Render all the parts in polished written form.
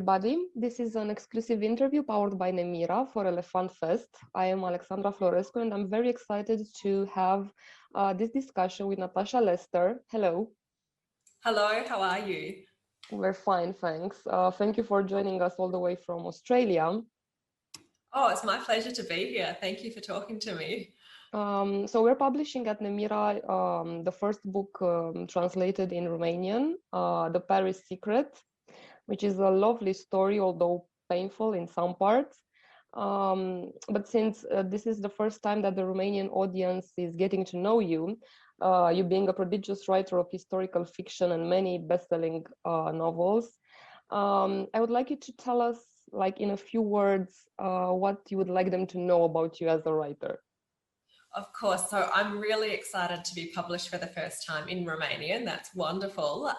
everybody. This is an exclusive interview powered by Nemira for elefantFest. I am Alexandra Florescu and I'm very excited to have this discussion with Natasha Lester. Hello. Hello, how are you? We're fine, thanks. Thank you for joining us all the way from Australia. Oh, it's my pleasure to be here. Thank you for talking to me. So we're publishing at Nemira the first book translated in Romanian, The Paris Secret, which is a lovely story, although painful in some parts. But since this is the first time that the Romanian audience is getting to know you, you being a prodigious writer of historical fiction and many best-selling novels, I would like you to tell us, like in a few words, what you would like them to know about you as a writer. Of course. So I'm really excited to be published for the first time in Romanian. That's wonderful.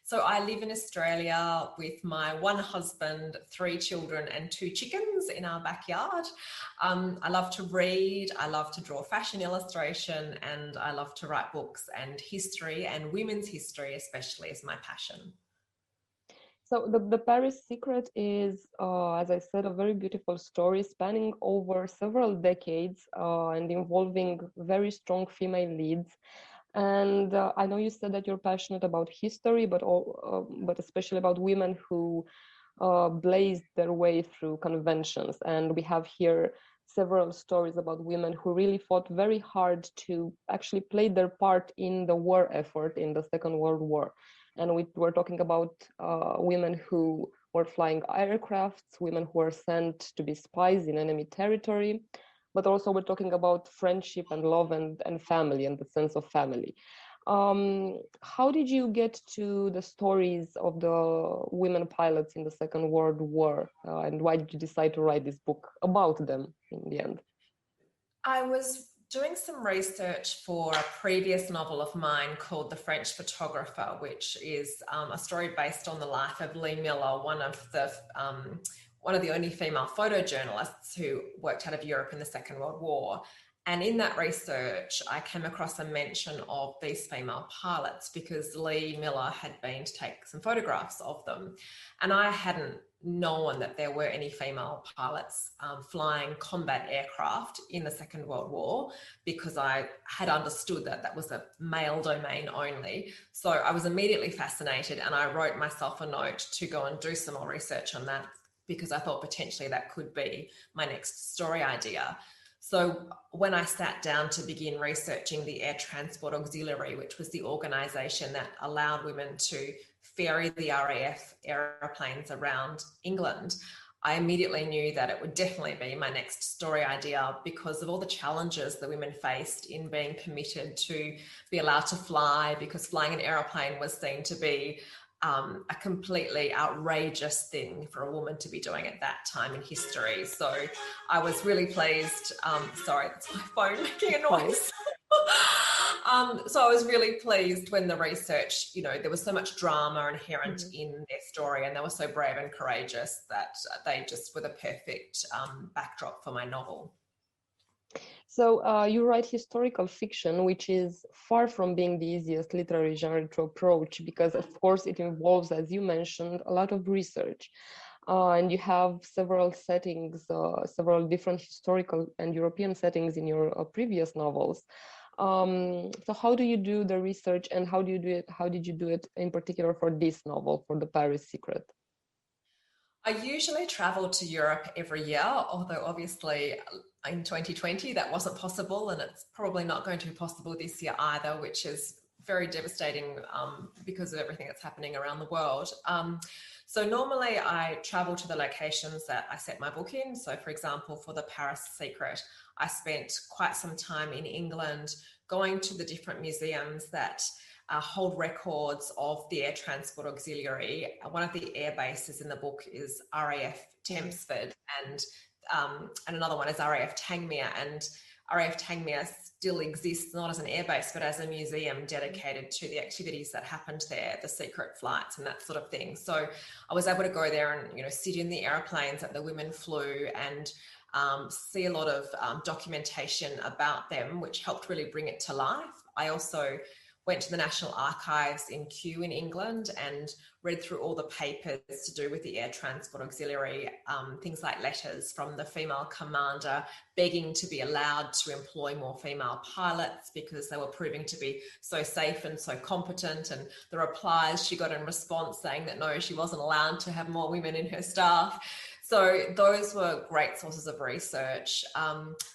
So I live in Australia with my one husband, 3 children and 2 chickens in our backyard. I love to read. I love to draw fashion illustration, and I love to write books, and history and women's history especially is my passion. So the Paris Secret is, as I said, a very beautiful story spanning over several decades and involving very strong female leads. And I know you said that you're passionate about history, but especially about women who blazed their way through conventions. And we have here several stories about women who really fought very hard to actually play their part in the war effort in the Second World War. And we're talking about women who were flying aircrafts, women who were sent to be spies in enemy territory, but also we're talking about friendship and love and family and the sense of family. How did you get to the stories of the women pilots in the Second World War? And why did you decide to write this book about them in the end? I was doing some research for a previous novel of mine called The French Photographer, which is a story based on the life of Lee Miller, one of the only female photojournalists who worked out of Europe in the Second World War. And in that research, I came across a mention of these female pilots because Lee Miller had been to take some photographs of them. And I hadn't known that there were any female pilots flying combat aircraft in the Second World War, because I had understood that that was a male domain only. So I was immediately fascinated, and I wrote myself a note to go and do some more research on that, because I thought potentially that could be my next story idea. So when I sat down to begin researching the Air Transport Auxiliary, which was the organisation that allowed women to ferry the RAF aeroplanes around England, I immediately knew that it would definitely be my next story idea, because of all the challenges that women faced in being permitted to be allowed to fly, because flying an aeroplane was seen to be a completely outrageous thing for a woman to be doing at that time in history. So I was really pleased. Sorry, that's my phone making a noise. So I was really pleased when the research, there was so much drama inherent in their story, and they were so brave and courageous that they just were the perfect backdrop for my novel. So you write historical fiction, which is far from being the easiest literary genre to approach, because of course it involves, as you mentioned, a lot of research. And you have several settings, several different historical and European settings in your previous novels. So how do you do the research, and how do you do it? How did you do it in particular for this novel, for The Paris Secret? I usually travel to Europe every year, although obviously in 2020 that wasn't possible, and it's probably not going to be possible this year either, which is very devastating because of everything that's happening around the world. So normally I travel to the locations that I set my book in. So for example, for The Paris Secret, I spent quite some time in England going to the different museums that hold records of the Air Transport Auxiliary. One of the air bases in the book is RAF Tempsford, and another one is RAF Tangmere. And RAF Tangmere still exists, not as an airbase, but as a museum dedicated to the activities that happened there, the secret flights and that sort of thing. So I was able to go there and, sit in the airplanes that the women flew and see a lot of documentation about them, which helped really bring it to life. I also went to the National Archives in Kew in England and read through all the papers to do with the Air Transport Auxiliary, things like letters from the female commander begging to be allowed to employ more female pilots because they were proving to be so safe and so competent, and the replies she got in response saying that no, she wasn't allowed to have more women in her staff. So those were great sources of research.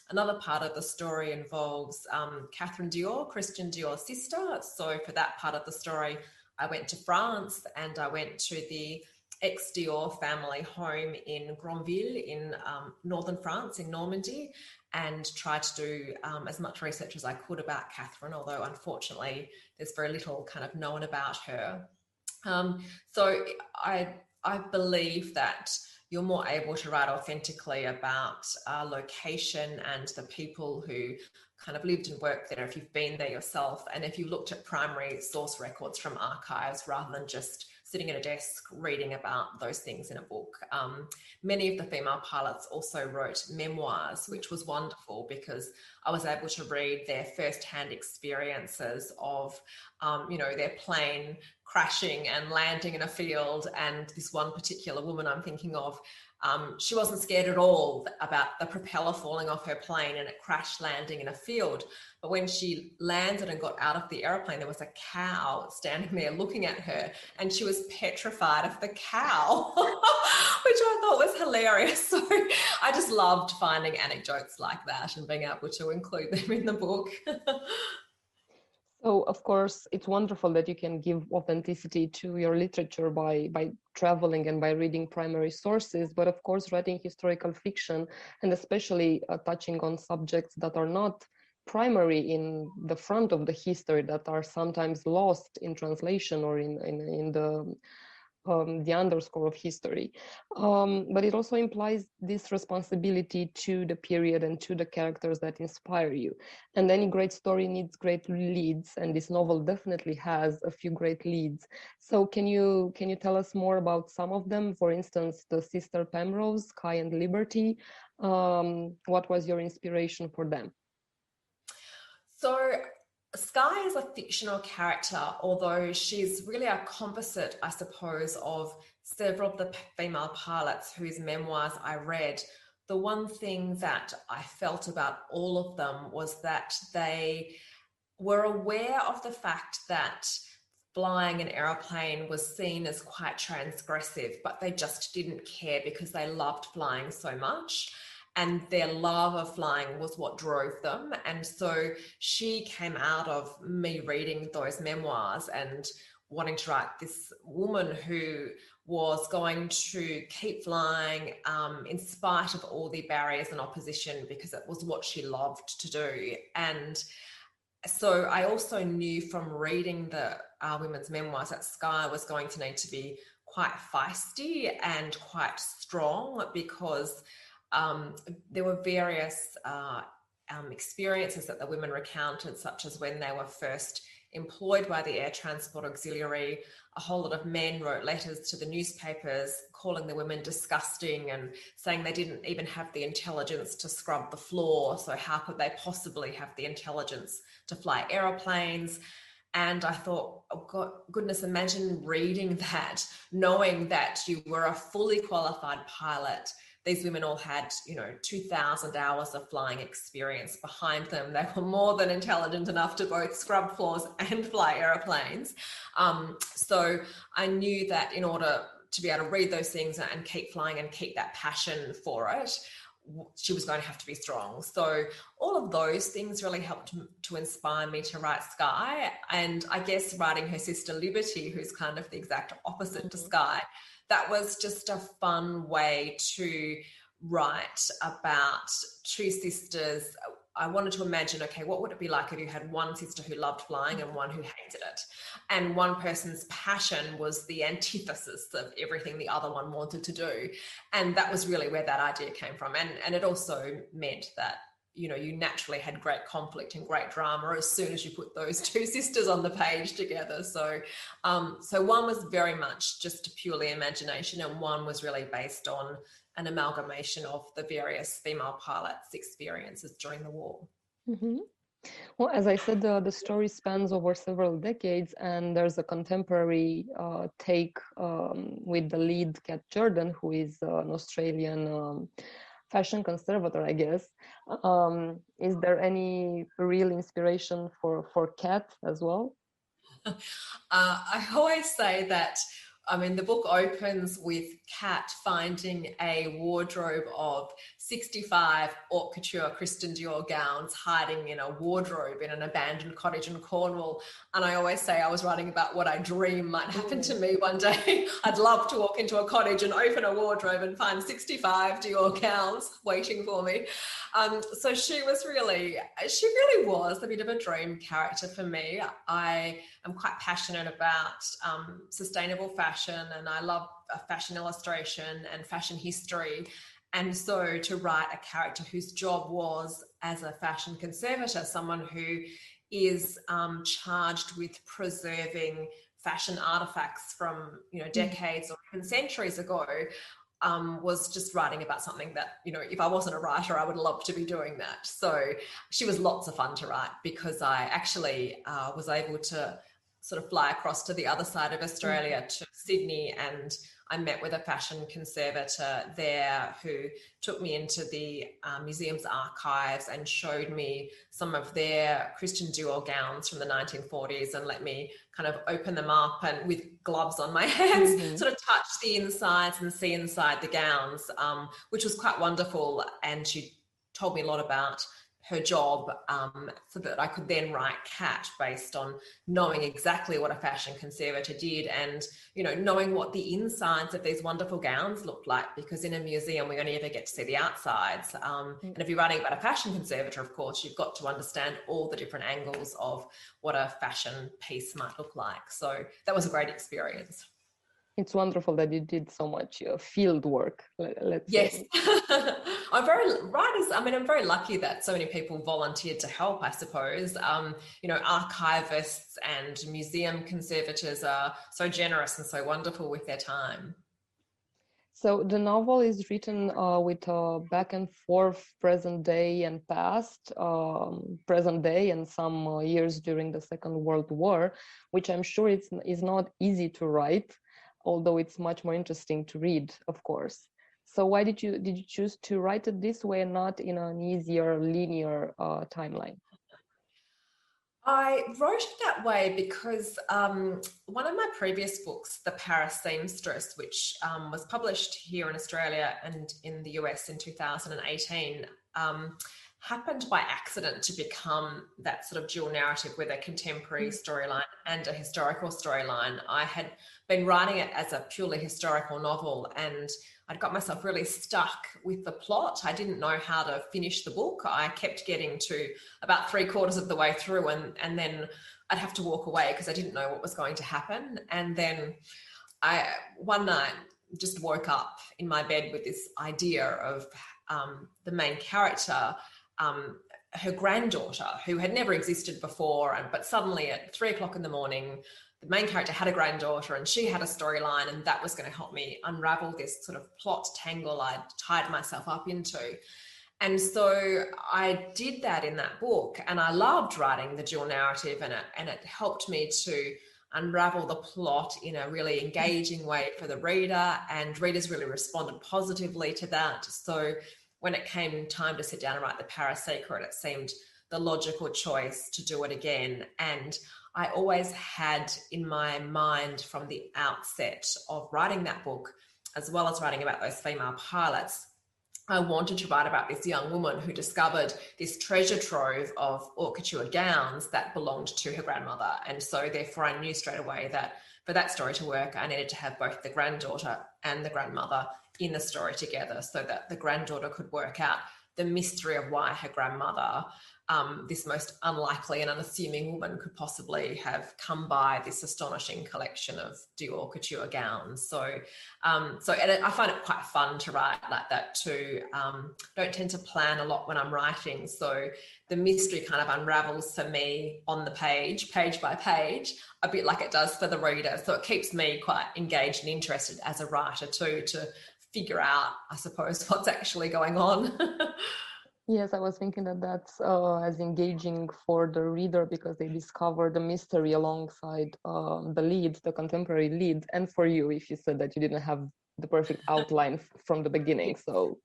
Another part of the story involves Catherine Dior, Christian Dior's sister. So for that part of the story, I went to France and I went to the ex-Dior family home in Granville in northern France, in Normandy, and tried to do as much research as I could about Catherine, although unfortunately there's very little kind of known about her. So I believe that you're more able to write authentically about location and the people who kind of lived and worked there if you've been there yourself, and if you looked at primary source records from archives rather than just sitting at a desk reading about those things in a book. Many of the female pilots also wrote memoirs, which was wonderful because I was able to read their first-hand experiences of, their plane crashing and landing in a field. And this one particular woman I'm thinking of, she wasn't scared at all about the propeller falling off her plane and it crash landing in a field. But when she landed and got out of the airplane, there was a cow standing there looking at her, and she was petrified of the cow, which I thought was hilarious. So I just loved finding anecdotes like that and being able to include them in the book. So, of course, it's wonderful that you can give authenticity to your literature by traveling and by reading primary sources. But of course, writing historical fiction, and especially touching on subjects that are not primary in the front of the history, that are sometimes lost in translation or in the underscore of history. But it also implies this responsibility to the period and to the characters that inspire you. And any great story needs great leads, and this novel definitely has a few great leads. So can you tell us more about some of them? For instance, the sister Penrose, Sky and Liberty. What was your inspiration for them? So Sky is a fictional character, although she's really a composite, I suppose, of several of the female pilots whose memoirs I read. The one thing that I felt about all of them was that they were aware of the fact that flying an aeroplane was seen as quite transgressive, but they just didn't care because they loved flying so much. And their love of flying was what drove them. And so she came out of me reading those memoirs and wanting to write this woman who was going to keep flying in spite of all the barriers and opposition, because it was what she loved to do. And so I also knew from reading the women's memoirs that Sky was going to need to be quite feisty and quite strong, because there were various experiences that the women recounted, such as when they were first employed by the Air Transport Auxiliary. A whole lot of men wrote letters to the newspapers calling the women disgusting and saying they didn't even have the intelligence to scrub the floor, so how could they possibly have the intelligence to fly aeroplanes? And I thought, oh God, goodness, imagine reading that, knowing that you were a fully qualified pilot. These women all had, 2,000 hours of flying experience behind them. They were more than intelligent enough to both scrub floors and fly airplanes. So I knew that in order to be able to read those things and keep flying and keep that passion for it, she was going to have to be strong. So all of those things really helped to inspire me to write Sky. And I guess writing her sister Liberty, who's kind of the exact opposite to Sky, that was just a fun way to write about two sisters. I wanted to imagine, okay, what would it be like if you had one sister who loved flying and one who hated it? And one person's passion was the antithesis of everything the other one wanted to do. And that was really where that idea came from. And it also meant that, you naturally had great conflict and great drama as soon as you put those two sisters on the page together. So one was very much just purely imagination, and one was really based on an amalgamation of the various female pilots' experiences during the war. Mm-hmm. Well, as I said, the story spans over several decades, and there's a contemporary take with the lead, Kat Jordan, who is an Australian fashion conservator, I guess. Is there any real inspiration for Kat as well? I always say that, I mean, the book opens with Kat finding a wardrobe of 65 haute couture Christian Dior gowns hiding in a wardrobe in an abandoned cottage in Cornwall. And I always say I was writing about what I dream might happen to me one day. I'd love to walk into a cottage and open a wardrobe and find 65 Dior gowns waiting for me. So she really was a bit of a dream character for me. I am quite passionate about sustainable fashion, and I love fashion illustration and fashion history. And so to write a character whose job was, as a fashion conservator, someone who is charged with preserving fashion artifacts from, decades or even centuries ago, was just writing about something that, if I wasn't a writer, I would love to be doing that. So she was lots of fun to write, because I actually was able to sort of fly across to the other side of Australia to Sydney, and I met with a fashion conservator there who took me into the museum's archives and showed me some of their Christian Dior gowns from the 1940s and let me kind of open them up and with gloves on my hands, sort of touch the insides and see inside the gowns, which was quite wonderful. And she told me a lot about her job, so that I could then write Kat based on knowing exactly what a fashion conservator did, and knowing what the insides of these wonderful gowns looked like, because in a museum we only ever get to see the outsides, and if you're writing about a fashion conservator, of course you've got to understand all the different angles of what a fashion piece might look like. So that was a great experience. It's wonderful that you did so much field work, let's say. Yes. I'm very lucky that so many people volunteered to help, I suppose. Archivists and museum conservators are so generous and so wonderful with their time. So the novel is written with a back and forth present day and past, present day and some years during the Second World War, which I'm sure is not easy to write, although it's much more interesting to read, of course. So why did you choose to write it this way and not in an easier linear timeline? I wrote it that way because one of my previous books, The Paris Seamstress, which was published here in Australia and in the US in 2018, happened by accident to become that sort of dual narrative with a contemporary storyline and a historical storyline. I had been writing it as a purely historical novel, and I'd got myself really stuck with the plot. I didn't know how to finish the book. I kept getting to about 3/4 of the way through, and then I'd have to walk away because I didn't know what was going to happen. And then one night just woke up in my bed with this idea of the main character, her granddaughter, who had never existed before, but suddenly at 3:00 in the morning, the main character had a granddaughter and she had a storyline, and that was going to help me unravel this sort of plot tangle I'd tied myself up into. And so I did that in that book, and I loved writing the dual narrative, and it helped me to unravel the plot in a really engaging way for the reader, and readers really responded positively to that. So when it came time to sit down and write The Paris Secret, it seemed the logical choice to do it again. And I always had in my mind from the outset of writing that book, as well as writing about those female pilots, I wanted to write about this young woman who discovered this treasure trove of haute couture gowns that belonged to her grandmother. And so therefore I knew straight away that for that story to work, I needed to have both the granddaughter and the grandmother in the story together, so that the granddaughter could work out the mystery of why her grandmother, this most unlikely and unassuming woman, could possibly have come by this astonishing collection of Dior couture gowns. So I find it quite fun to write like that too. Don't tend to plan a lot when I'm writing, so the mystery kind of unravels for me on the page by page, a bit like it does for the reader. So it keeps me quite engaged and interested as a writer too, to figure out, I suppose, what's actually going on. Yes, I was thinking that that's as engaging for the reader because they discover the mystery alongside the lead, the contemporary lead, and for you, if you said that you didn't have the perfect outline from the beginning. So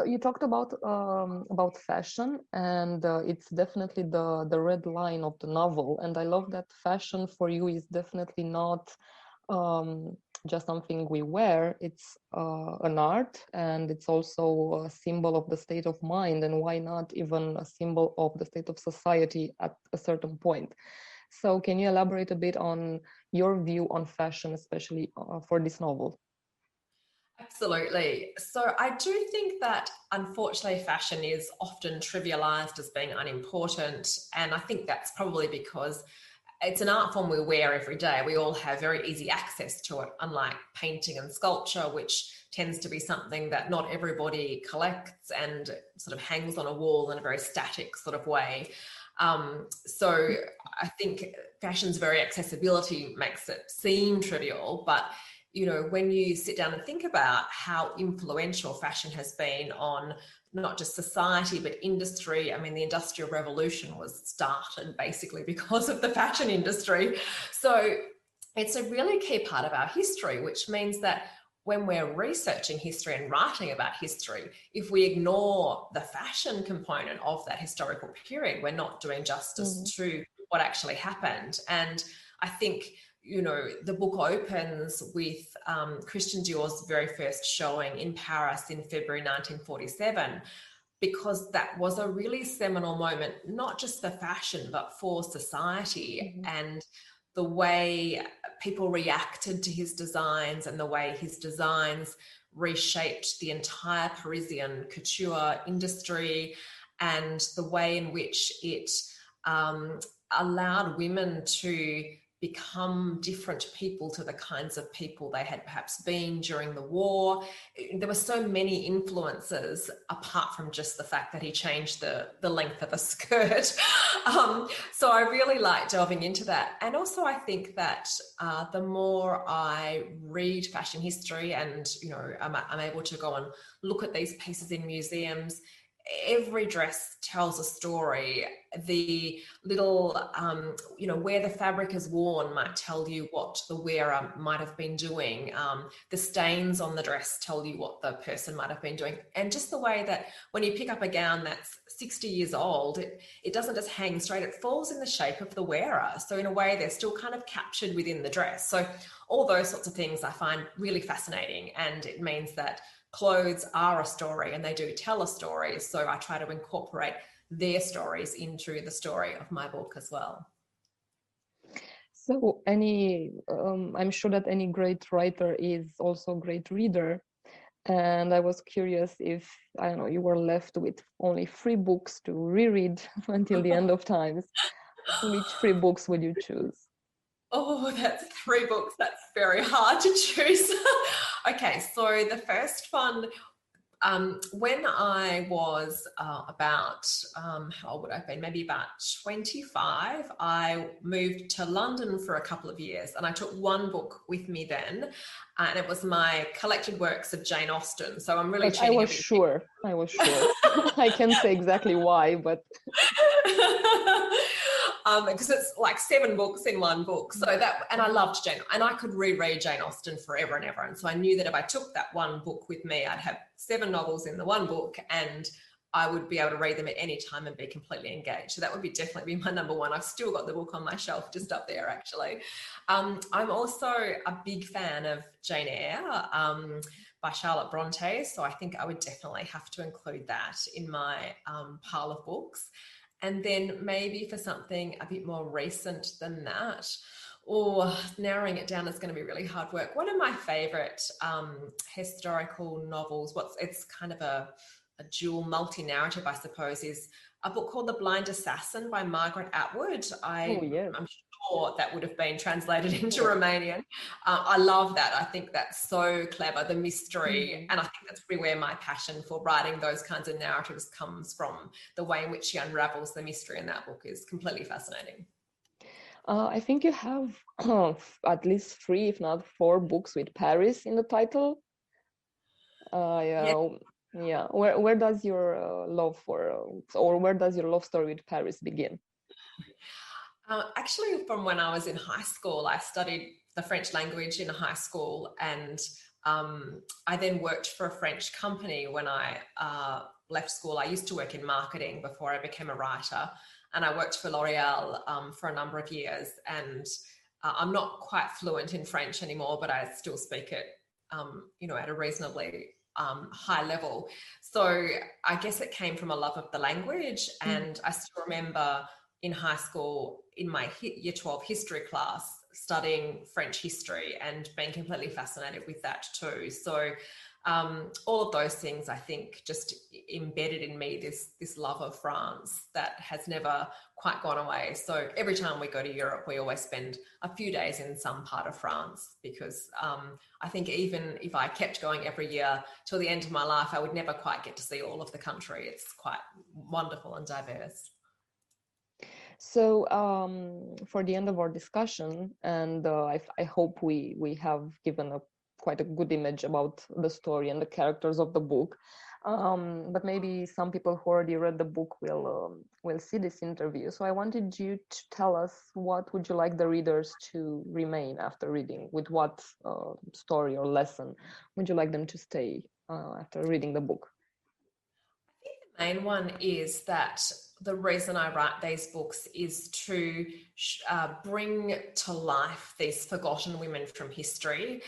you talked about fashion, and it's definitely the red line of the novel. And I love that fashion for you is definitely not um, just something we wear. It's an art, and it's also a symbol of the state of mind, and why not even a symbol of the state of society at a certain point. So can you elaborate a bit on your view on fashion, especially for this novel? Absolutely. So I do think that unfortunately fashion is often trivialized as being unimportant. And I think that's probably because it's an art form we wear every day. We all have very easy access to it, unlike painting and sculpture, which tends to be something that not everybody collects and sort of hangs on a wall in a very static sort of way. So I think fashion's very accessibility makes it seem trivial, but when you sit down and think about how influential fashion has been on not just society, but industry. I mean, the Industrial Revolution was started basically because of the fashion industry. So it's a really key part of our history, which means that when we're researching history and writing about history, if we ignore the fashion component of that historical period, we're not doing justice to what actually happened. And I think the book opens with Christian Dior's very first showing in Paris in February 1947, because that was a really seminal moment, not just for fashion, but for society and the way people reacted to his designs and the way his designs reshaped the entire Parisian couture industry and the way in which it allowed women to become different people to the kinds of people they had perhaps been during the war. There were so many influences apart from just the fact that he changed the length of a skirt. So I really like delving into that. And also I think that the more I read fashion history and, I'm able to go and look at these pieces in museums, every dress tells a story. The little, where the fabric is worn might tell you what the wearer might have been doing. The stains on the dress tell you what the person might have been doing. And just the way that when you pick up a gown that's 60 years old, it doesn't just hang straight, it falls in the shape of the wearer. So in a way, they're still kind of captured within the dress. So all those sorts of things I find really fascinating. And it means that clothes are a story and they do tell a story. So I try to incorporate their stories into the story of my book as well. So I'm sure that any great writer is also a great reader. And I was curious if, I don't know, you were left with only 3 books to reread until the end of times. Which 3 books would you choose? Oh, that's 3 books. That's very hard to choose. Okay, so the first one, when I was about, how old would I have been? Maybe about 25, I moved to London for a couple of years and I took 1 book with me then, and it was my collected works of Jane Austen. So I'm really cheating. I was sure. I can't say exactly why, but... because it's like 7 books in 1 book. So that, and I loved Jane, and I could reread Jane Austen forever and ever. And so I knew that if I took that 1 book with me, I'd have 7 novels in the 1 book, and I would be able to read them at any time and be completely engaged. So that would definitely be my number 1. I've still got the book on my shelf just up there, actually. I'm also a big fan of Jane Eyre by Charlotte Bronte. So I think I would definitely have to include that in my pile of books. And then maybe for something a bit more recent than that, or narrowing it down is going to be really hard work. One of my favorite historical novels, it's kind of a dual multi-narrative, I suppose, is a book called The Blind Assassin by Margaret Atwood. I'm sure that would have been translated into Romanian. I love that. I think that's so clever, the mystery. And I think that's really where my passion for writing those kinds of narratives comes from. The way in which she unravels the mystery in that book is completely fascinating. I think you have at least 3, if not 4 books with Paris in the title. Yeah. Where does your love for, or where does your love story with Paris begin? Actually, from when I was in high school, I studied the French language in high school, and I then worked for a French company when I left school. I used to work in marketing before I became a writer, and I worked for L'Oreal for a number of years. And I'm not quite fluent in French anymore, but I still speak it, at a reasonably high level. So I guess it came from a love of the language, and I still remember in high school, in my year 12 history class, studying French history and being completely fascinated with that too. So all of those things, I think, just embedded in me this love of France that has never quite gone away. So every time we go to Europe, we always spend a few days in some part of France, because I think even if I kept going every year till the end of my life, I would never quite get to see all of the country. It's quite wonderful and diverse. So for the end of our discussion, and I hope we have given quite a good image about the story and the characters of the book, but maybe some people who already read the book will see this interview. So I wanted you to tell us, what would you like the readers to remain after reading? With what story or lesson would you like them to stay after reading the book? The main one is that the reason I write these books is to bring to life these forgotten women from history,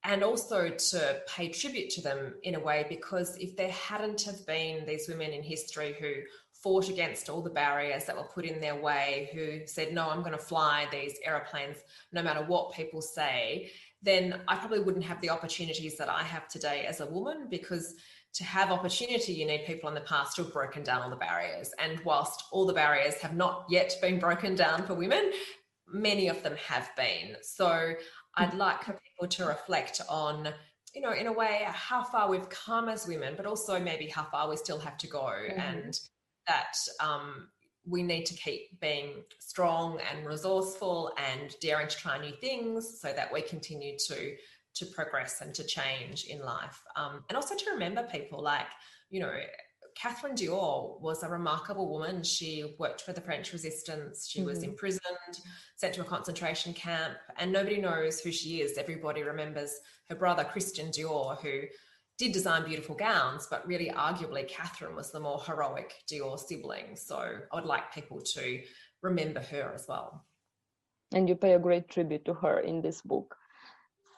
and also to pay tribute to them in a way, because if there hadn't have been these women in history who fought against all the barriers that were put in their way, who said, no, I'm going to fly these aeroplanes no matter what people say, then I probably wouldn't have the opportunities that I have today as a woman, because to have opportunity, you need people in the past who have broken down all the barriers. And whilst all the barriers have not yet been broken down for women, many of them have been. So I'd like for people to reflect on, in a way, how far we've come as women, but also maybe how far we still have to go, and that we need to keep being strong and resourceful and daring to try new things, so that we continue to progress and to change in life. And also to remember people like, Catherine Dior was a remarkable woman. She worked for the French Resistance. She was imprisoned, sent to a concentration camp, and nobody knows who she is. Everybody remembers her brother, Christian Dior, who did design beautiful gowns, but really arguably Catherine was the more heroic Dior sibling. So I would like people to remember her as well. And you pay a great tribute to her in this book.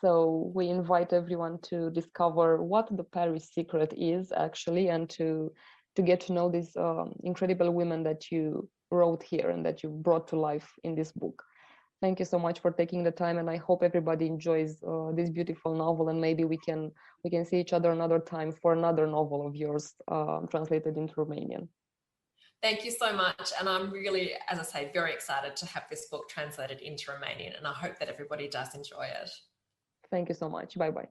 So we invite everyone to discover what the Paris Secret is actually, and to get to know these incredible women that you wrote here and that you brought to life in this book. Thank you so much for taking the time, and I hope everybody enjoys this beautiful novel, and maybe we can see each other another time for another novel of yours translated into Romanian. Thank you so much. And I'm really, as I say, very excited to have this book translated into Romanian, and I hope that everybody does enjoy it. Thank you so much. Bye-bye.